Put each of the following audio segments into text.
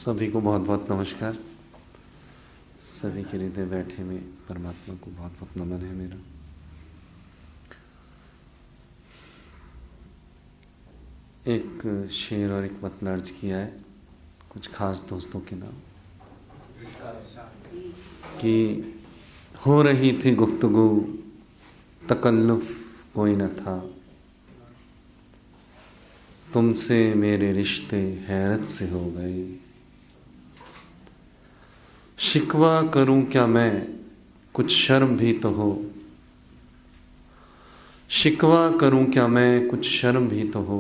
सभी को बहुत बहुत नमस्कार। सभी के हृदय बैठे में परमात्मा को बहुत बहुत नमन है मेरा। एक शेर और एक मतला अर्ज किया है कुछ खास दोस्तों के नाम कि हो रही थी गुफ्तगू तकल्लुफ कोई न था, तुमसे मेरे रिश्ते हैरत से हो गए। शिकवा करूं क्या मैं, कुछ शर्म भी तो हो। शिकवा करूं क्या मैं, कुछ शर्म भी तो हो।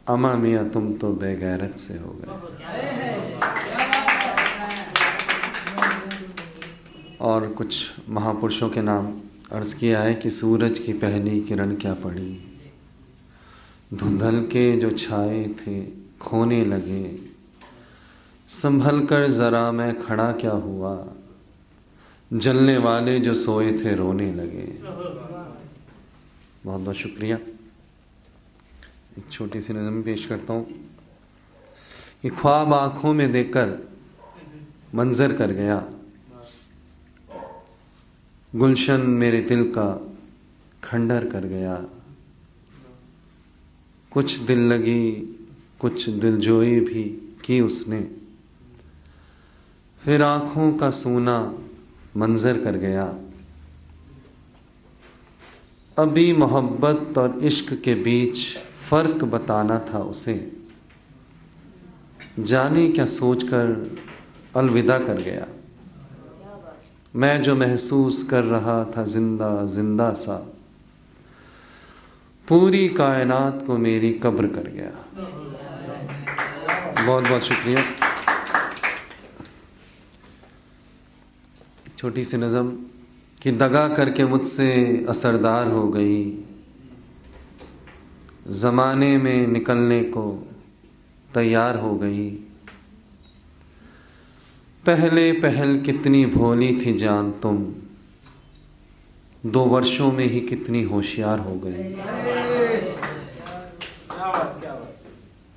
अमा मियाँ तुम तो बेगैरत से हो गए। और कुछ महापुरुषों के नाम अर्ज किया है कि सूरज की पहली किरण क्या पड़ी, धुंधल के जो छाए थे खोने लगे। संभल कर ज़रा मैं खड़ा क्या हुआ, जलने वाले जो सोए थे रोने लगे। बहुत बहुत शुक्रिया। एक छोटी सी नज़म पेश करता हूँ कि ख्वाब आँखों में देखकर मंजर कर गया, गुलशन मेरे दिल का खंडर कर गया। कुछ दिल लगी कुछ दिलजोई भी की उसने, फिर आँखों का सूना मंजर कर गया। अभी मोहब्बत और इश्क के बीच फ़र्क बताना था उसे, जाने क्या सोचकर अलविदा कर गया। मैं जो महसूस कर रहा था जिंदा जिंदा सा, पूरी कायनात को मेरी कब्र कर गया। बहुत बहुत शुक्रिया। छोटी सी नज़म कि दगा करके मुझसे असरदार हो गई, ज़माने में निकलने को तैयार हो गई। पहले पहल कितनी भोली थी जान तुम, 2 वर्षों में ही कितनी होशियार हो गई।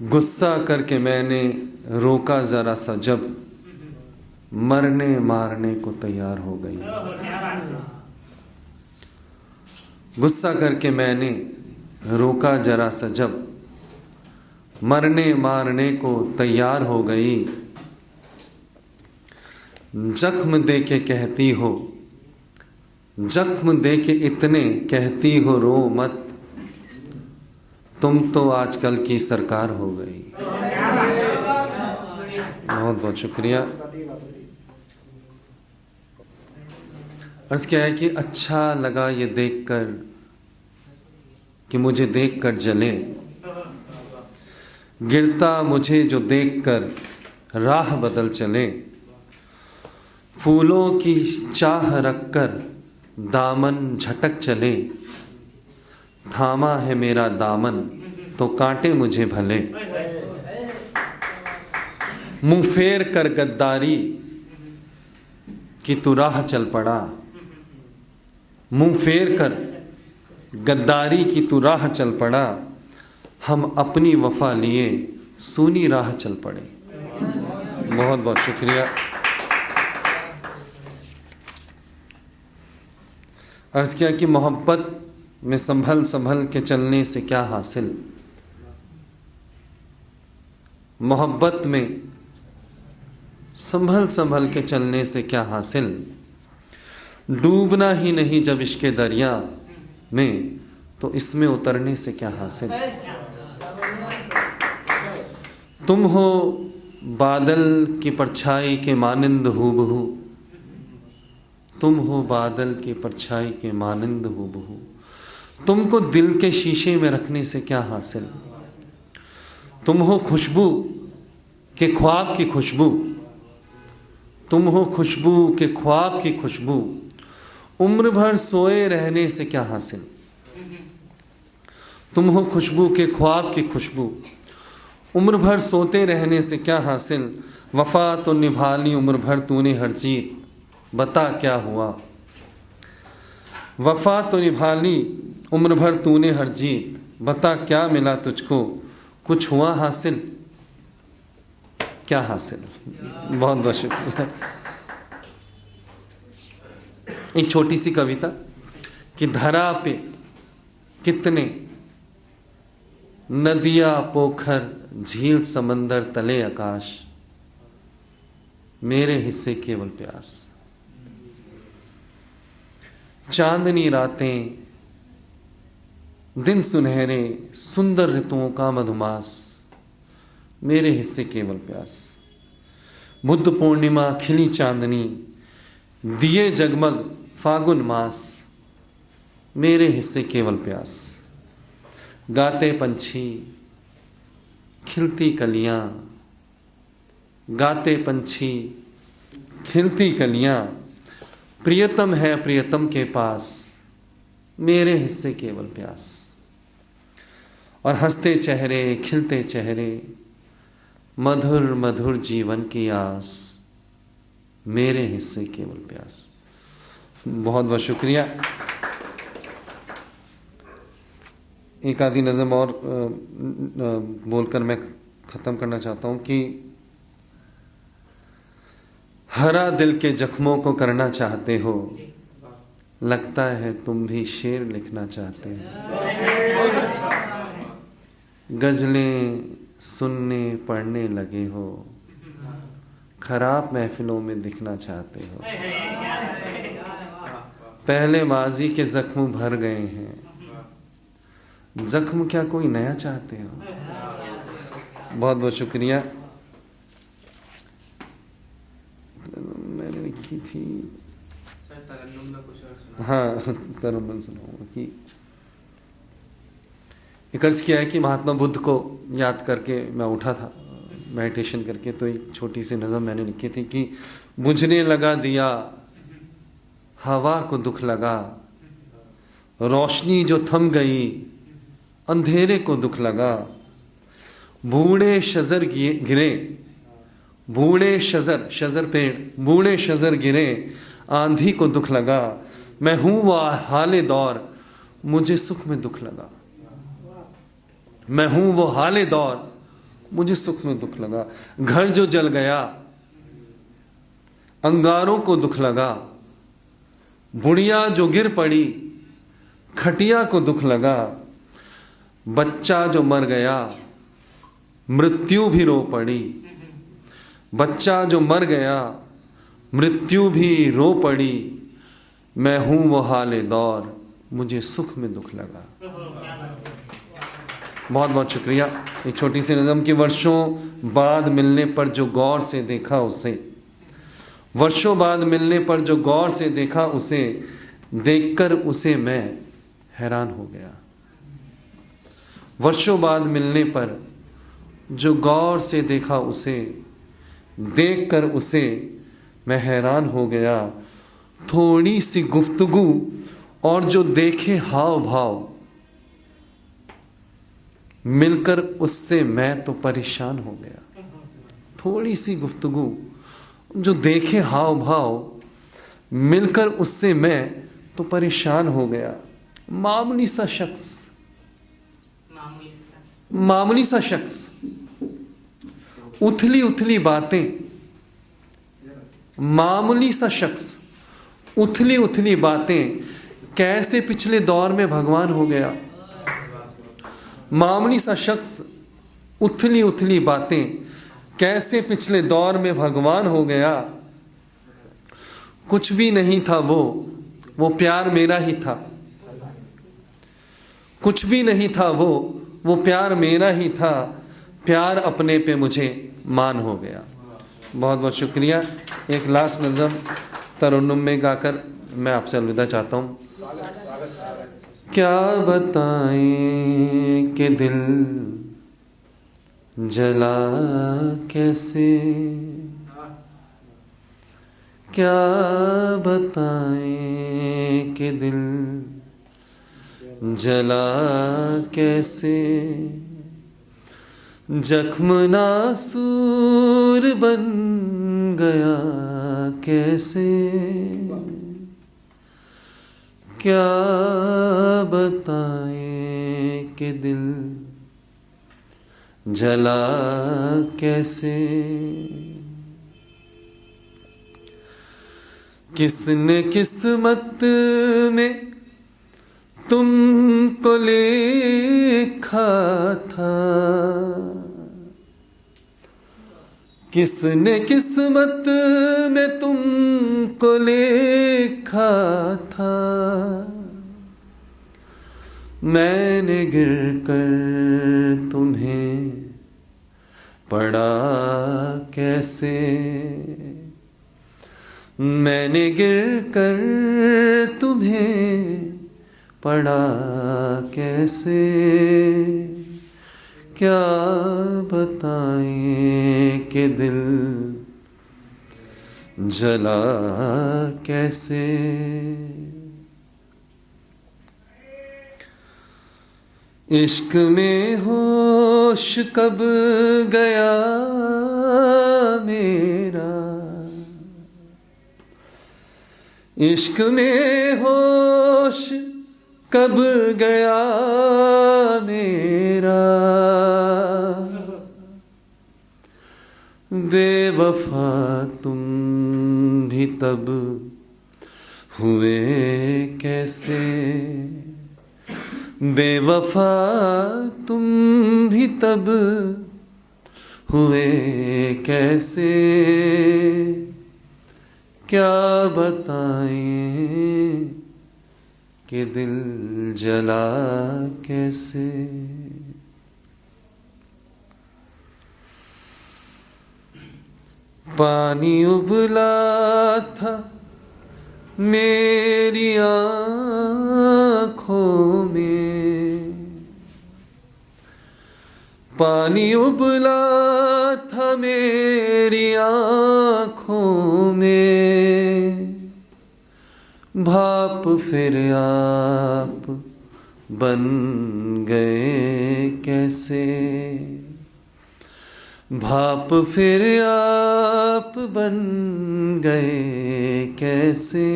गुस्सा करके मैंने रोका ज़रा सा जब, मरने मारने को तैयार हो गई। गुस्सा करके मैंने रोका जरा सा जब, मरने मारने को तैयार हो गई। जख्म दे के कहती हो, जख्म दे के इतने कहती हो रो मत, तुम तो आजकल की सरकार हो गई। बहुत बहुत शुक्रिया। अर्ज क्या है कि अच्छा लगा ये देखकर कि मुझे देखकर जले, गिरता मुझे जो देखकर राह बदल चले। फूलों की चाह रखकर दामन झटक चले, थामा है मेरा दामन तो कांटे मुझे भले। मुंह फेर कर गद्दारी कि तू राह चल पड़ा, मुंह फेर कर गद्दारी की तू राह चल पड़ा। हम अपनी वफा लिए सूनी राह चल पड़े। बहुत बहुत शुक्रिया। अर्ज़ किया कि मोहब्बत में संभल संभल के चलने से क्या हासिल। मोहब्बत में संभल संभल के चलने से क्या हासिल। डूबना ही नहीं जब इश्क़ दरिया में, तो इसमें उतरने से क्या हासिल। तुम हो बादल की परछाई के मानिंद हूबहू, तुम हो बादल की परछाई के मानिंद हूबहू। तुमको दिल के शीशे में रखने से क्या हासिल। तुम हो खुशबू के ख्वाब की खुशबू, तुम हो खुशबू के ख्वाब की खुशबू। उम्र भर सोए रहने से क्या हासिल। तुम हो खुशबू के ख्वाब की खुशबू, उम्र भर सोते रहने से क्या हासिल। वफा तो निभा ली उम्र भर तूने हर जीत, बता क्या हुआ। वफा तो निभा ली उम्र भर तूने हर जीत, बता क्या मिला तुझको, कुछ हुआ हासिल। क्या हासिल। बहुत बहुत शुक्रिया। एक छोटी सी कविता कि धरा पे कितने नदियां, पोखर, झील, समंदर, तले आकाश, मेरे हिस्से केवल प्यास। चांदनी रातें, दिन सुनहरे, सुंदर ऋतुओं का मधुमास, मेरे हिस्से केवल प्यास। बुद्ध पूर्णिमा, खिली चांदनी, दिए जगमग, फागुन मास, मेरे हिस्से केवल प्यास। गाते पंछी, खिलती कलियां, गाते पंछी, खिलती कलियां, प्रियतम है प्रियतम के पास, मेरे हिस्से केवल प्यास। और हंसते चेहरे, खिलते चेहरे, मधुर मधुर जीवन की आस, मेरे हिस्से केवल प्यास। बहुत बहुत शुक्रिया। एक आधी नज़म और बोलकर मैं ख़त्म करना चाहता हूँ कि हरा दिल के जख्मों को करना चाहते हो, लगता है तुम भी शेर लिखना चाहते हो। गज़लें सुनने पढ़ने लगे हो, खराब महफिलों में दिखना चाहते हो। पहले माजी के जख्म भर गए हैं, जख्म क्या कोई नया चाहते हो। बहुत बहुत शुक्रिया। मैंने लिखी थी, हाँ तरन्नुम सुनाऊंगा कि एक अर्ज किया है कि महात्मा बुद्ध को याद करके मैं उठा था मेडिटेशन करके, तो एक छोटी सी नज़म मैंने लिखी थी कि बुझने लगा दिया, हवा को दुख लगा, रोशनी जो थम गई, अंधेरे को दुख लगा। बूढ़े शजर गिरे, बूढ़े शजर, शजर पेड़, बूढ़े शजर गिरे, आंधी को दुख लगा। मैं हूँ वह हाले दौर, मुझे सुख में दुख लगा। मैं हूँ वो हाले दौर, मुझे सुख में दुख लगा। घर जो जल गया, अंगारों को दुख लगा। बुढ़िया जो गिर पड़ी, खटिया को दुख लगा। बच्चा जो मर गया, मृत्यु भी रो पड़ी। बच्चा जो मर गया, मृत्यु भी रो पड़ी। मैं हूँ वो हाले दौर, मुझे सुख में दुख लगा। बहुत बहुत शुक्रिया। एक छोटी सी नज़म की वर्षों बाद मिलने पर जो गौर से देखा उसे, वर्षों बाद मिलने पर जो गौर से देखा उसे, देखकर उसे मैं हैरान हो गया। वर्षों बाद मिलने पर जो गौर से देखा उसे, देखकर उसे मैं हैरान हो गया। थोड़ी सी गुफ्तगू और जो देखे हाव भाव, मिलकर उससे मैं तो परेशान हो गया। थोड़ी सी गुफ्तगू, जो देखे हाव भाव, मिलकर उससे मैं तो परेशान हो गया। मामूली सा शख्स, मामूली सा शख्स, उथली उथली बातें, मामूली सा शख्स, उथली उथली बातें, कैसे पिछले दौर में भगवान हो गया। मामूली सा शख्स, उथली उथली बातें, कैसे पिछले दौर में भगवान हो गया। कुछ भी नहीं था वो प्यार मेरा ही था। कुछ भी नहीं था वो प्यार मेरा ही था। प्यार अपने पे मुझे मान हो गया। बहुत बहुत शुक्रिया। एक लास्ट नज़म तरन्नुम में गाकर मैं आपसे अलविदा चाहता हूँ। क्या बताएं कि दिल जला कैसे, क्या बताएं कि दिल जला कैसे। जख्म नासूर बन गया कैसे, क्या बताएं कि दिल जला कैसे। किसने किस्मत में तुमको लिखा था, किसने किस्मत में तुमको लिखा था। मैंने गिरकर तुम्हें पढ़ा कैसे, मैंने गिरकर तुम्हें पढ़ा कैसे। क्या बताएं कि दिल जला कैसे। इश्क में होश कब गया मेरा, इश्क में होश कब गया मेरा। बेवफा तुम भी तब हुए कैसे, बेवफा तुम भी तब हुए कैसे। क्या बताएं कि दिल जला कैसे। पानी उबला था मेरी आँखों में, पानी उबला था मेरी आँखों में। भाप फिर आप बन गए कैसे, भाप फिर आप बन गए कैसे।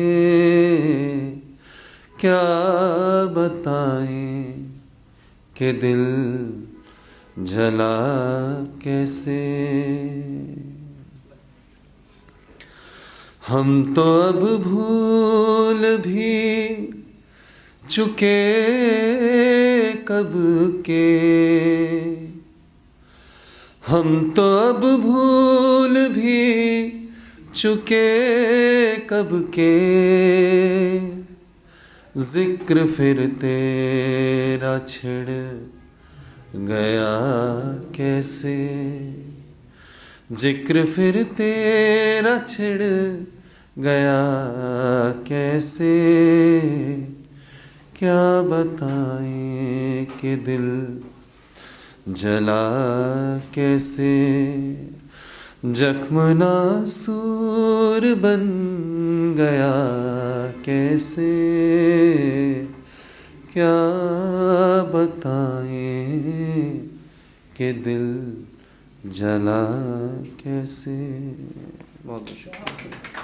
क्या बताएं कि दिल जला कैसे। हम तो अब भूल भी चुके कब के, हम तो अब भूल भी चुके कब के। जिक्र फिर तेरा छिड़ गया कैसे, जिक्र फिर तेरा छिड़ गया कैसे। क्या बताएं कि दिल जला कैसे। जख्म नासूर बन गया कैसे। क्या बताएं कि दिल जला कैसे। बहुत बहुत शुक्रिया।